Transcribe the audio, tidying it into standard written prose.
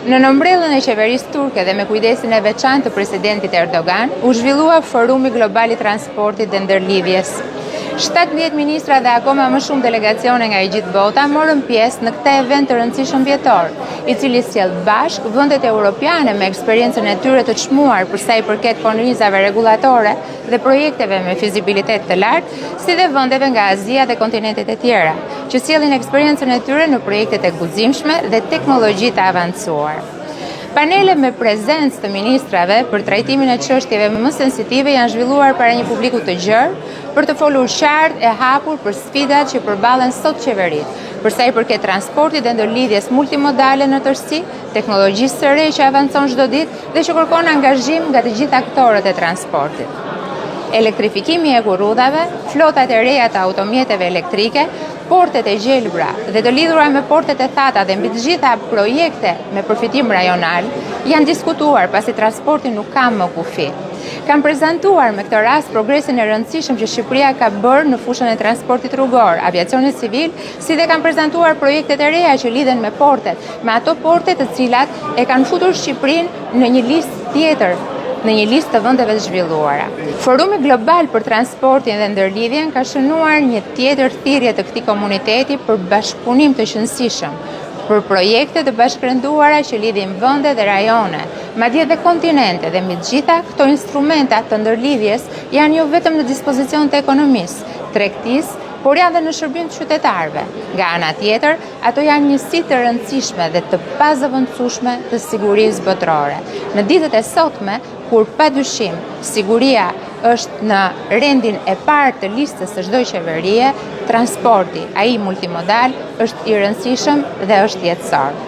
Në nëmbrellën e qeverisë turke dhe me kujdesin e veçantë të presidentit Erdogan, u zhvillua Forumi Global i Transportit dhe Ndërlidhjes. 17 ministra dhe akoma më shumë delegacione nga i gjithë bota morën pjesë në këtë event të rëndësishëm vjetor, i cili sjell bashk vendet europiane me eksperiencën e tyre të çmuar për sa i përket kornizave rregullatore dhe projekteve me fizibilitet të lartë, si dhe vendeve nga Azia dhe kontinentet e tjera, që sjellin eksperiencën e tyre në projektet e guximshme dhe teknologji të avancuar. Panele me prezencë të ministrave për trajtimin e çështjeve më sensitive janë zhvilluar para një publiku të gjerë për të folur qartë e hapur për sfidat që përballen sot qeveritë, për sa i përket transportit dhe ndërlidhjes multimodale në tërësi, teknologjisë së re që avancon çdo ditë dhe që kërkon angazhim nga të gjithë aktorët e transportit. Elektrifikimi e kurrudhave, flotat e reja të automjeteve elektrike, portet e gjelbra dhe të lidhura me portet e thata dhe mbi të gjitha projekte me përfitim rajonal janë diskutuar pasi transporti nuk ka më kufi. Kam prezantuar me këtë rast progresin e rëndësishëm që Shqipëria ka bërë në fushën e transportit rrugor, aviacionit civil, si dhe kam prezantuar projektet e reja që lidhen me portet, me ato portet të cilat e kanë futur Shqipërinë në një listë tjetër, në një listë të vendeve të zhvilluara. Forumi Global për Transportin dhe Ndërlidhjen ka shënuar një tjetër thirrje të këtij komuniteti për bashkëpunim të qëndrueshëm, për projekte të bashkërenduara që lidhin vende dhe rajone, madje dhe kontinente, dhe mbi të gjitha këto instrumenta të ndërlidhjes janë jo vetëm në dispozicion të ekonomisë, tregtisë, por janë dhe në shërbim të qytetarëve. Nga ana tjetër, ato janë njësi të rëndësishme dhe të pazëvendësueshme të sigurisë botërore. Në ditët e sotme, kur padyshim siguria është në rendin e parë të listës së çdo qeverie, transporti, ai multimodal, është i rëndësishëm dhe është jetësor.